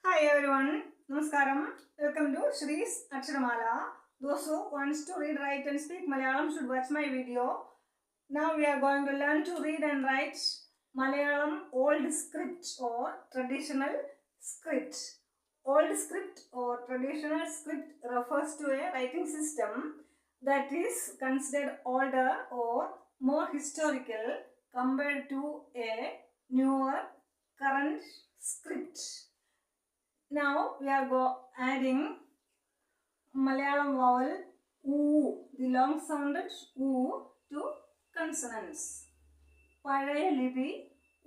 Hi everyone, Namaskaram. Welcome to sreesaksharamala. Those who wants to read, write and speak Malayalam should watch my video. Now we are going to learn to read and write Malayalam Old Script or Traditional Script. Old Script or Traditional Script refers to a writing system that is considered older or more historical compared to a newer current script. Now we are adding Malayalam vowel oo, the long sounded oo to consonants. പഴയലിപി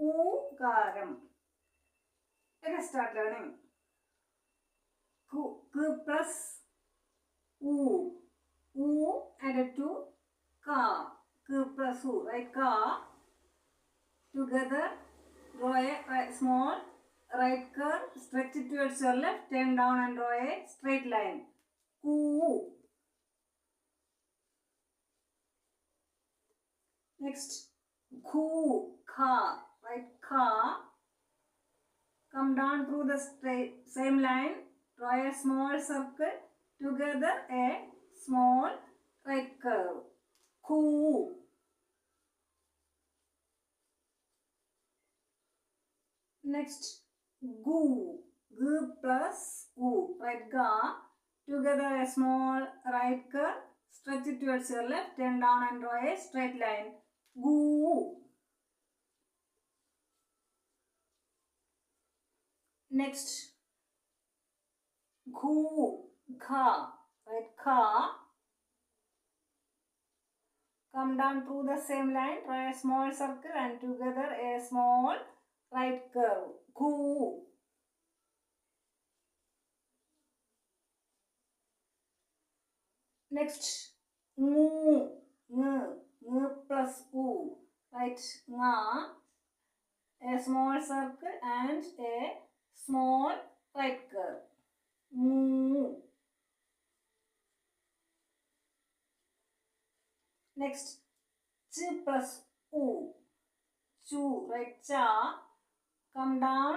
ഊകാരം. Let us start learning. K plus oo. Oo added to ka. K plus oo, right? Ka. Together draw a small right curve, stretch it towards your left, turn down and draw a straight line. Koo. Next, khoo, kha, right? Kha. Come down through the same line, draw a small circle, together a small right curve. Khoo. Next, goo, g plus oo, right? Ga, together a small right curve, stretch it towards your left, turn down and draw a straight line. Goo. Next, ghoo, kha, right? Kha, come down through the same line, draw a small circle and together a small right curve. Ghoo. Next, ngoo, ng plus oo, right? Nga, a small circle and a small right curve. Ngoo. Next, ch plus oo, chu, right? Cha, come down,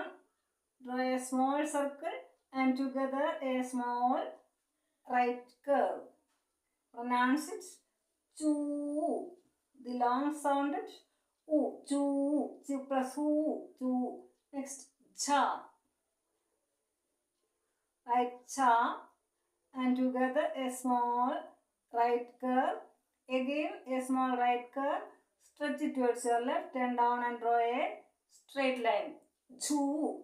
draw a small circle and together a small right curve. Pronounce it choo. The long sounded oo, choo. Ch plus oo, choo. Next, cha, right? Cha, and together a small right curve. Again a small right curve. Stretch it towards your left, turn down and draw a straight line. Choo.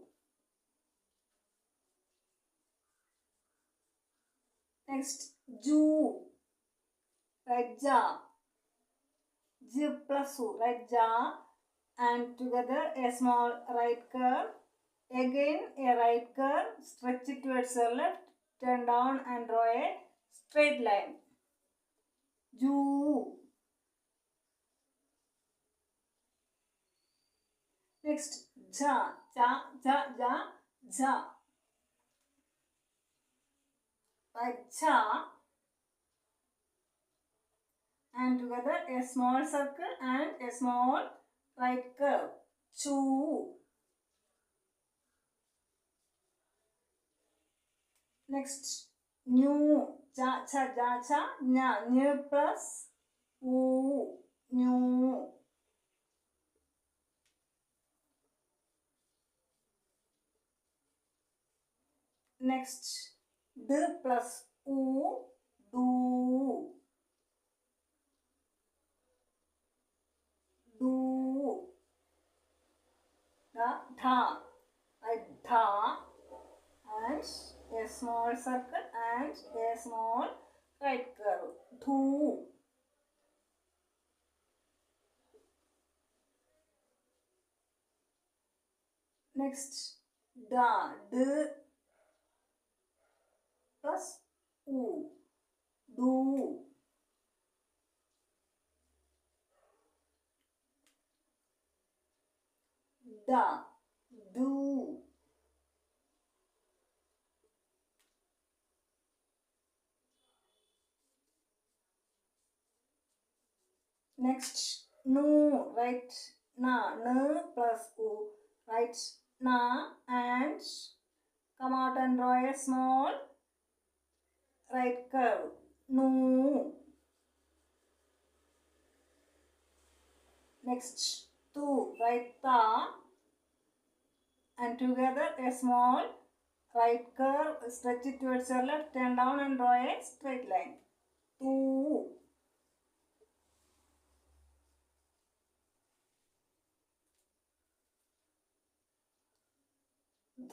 Next, joo, right? Ja, j plus oo, right? Ja, and together a small right curve. Again a right curve. Stretch it towards your left, turn down and draw a straight line. Joo. Next, ja, ja, ja, ja, ja, right? Cha, and together a small circle and a small right curve. Choo. Next, new, cha, cha, ja, cha, nya, ny plus oo, new. Next, d plus oo, do. Do. Tha, right? Tha, and a small circle and a small right curve. Thu. Next, da, d plus oo, do. Da, do. Next, no, right? Na, n plus oo, right? Na, and Come out and draw a small right curve. Nu. Next, tu, right ta, and together a small right curve, stretch it towards your left, turn down and draw a straight line. Tu.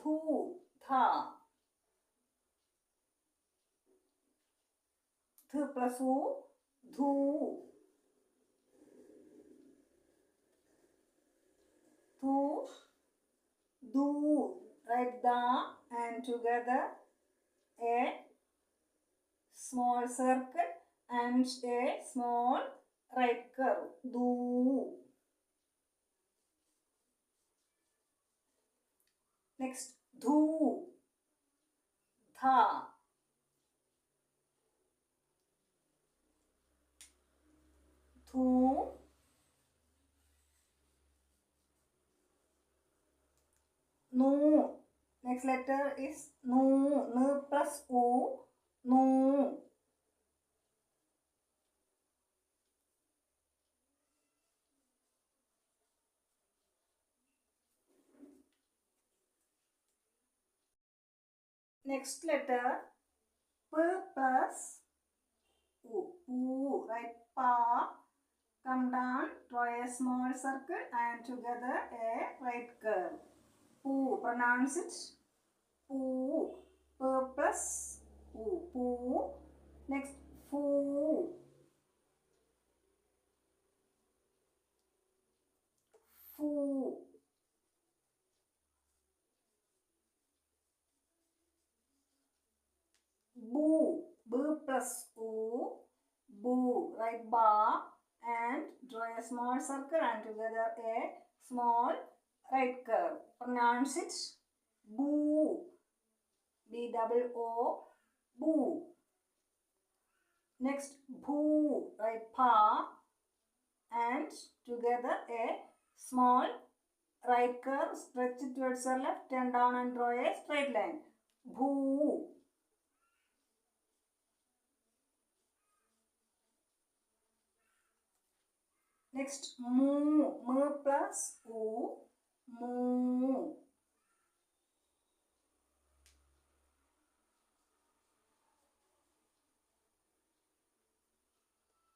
Thu, tha. Th plus u, dhu. Thu, du. Write da and together a small circle and a small right curve. Du. Next, dhu, tha. Thu, nu. Next letter is nu. N plus u, nu. Next letter, p plus u. U, right, pa. Come down, draw a small circle and together a right curve. Poo, pronounce it poo. P plus u, poo. Next, foo. Foo. Boo. B plus u, boo. Right, ba. And draw a small circle and together a small right curve. Pronounce it boo. B double O, boo. Next, boo. Right, pa. And together a small right curve. Stretch it towards your left, turn down and draw a straight line. Boo. Next, moo. M plus u, moo.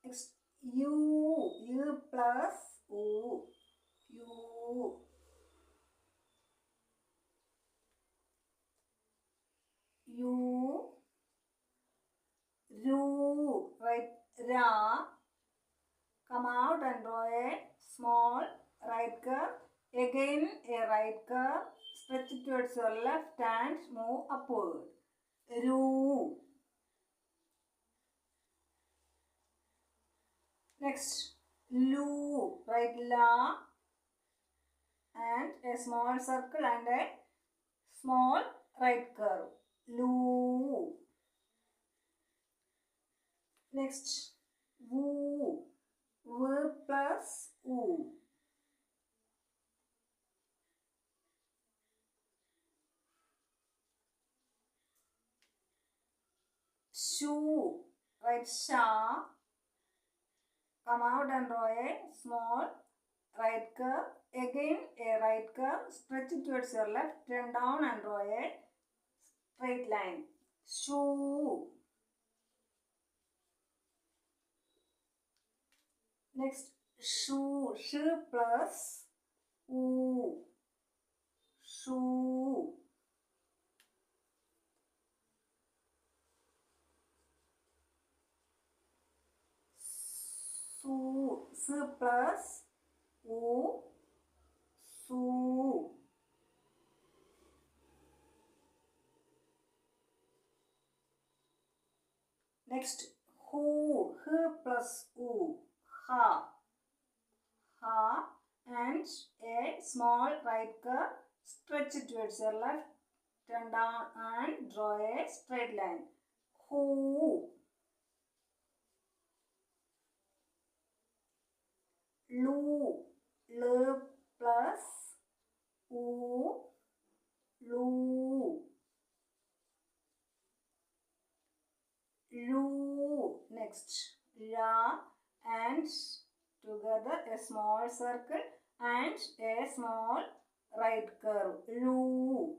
Next, u. U plus u, u. U. Ru. Right, ra. Come out and draw a small right curve. Again a right curve. Stretch it towards your left and move upward. Ru. Next, lu. Right, la. And a small circle and a small right curve. Lu. Next, woo. V plus u. Shu. Right, sha. Come out and draw a small right curve. Again a right curve. Stretch it towards your left. Turn down and draw a straight line. Shu. Next, shu. Sh plus u. Shu. Su. S plus u. Su. Next, hu. H plus u. Ha. Ha. And a small right curve. Stretch it towards your left. Turn down and draw a straight line. Hu. Lu. L plus u. Lu. Next, la and together a small circle and a small right curve. Lu.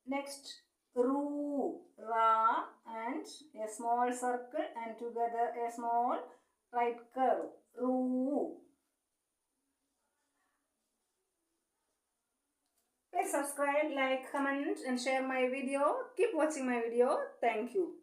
Next, ru, ra and a small circle and together a small right curve. Ru. Please subscribe, like, comment and share my video. Keep watching my video. Thank you.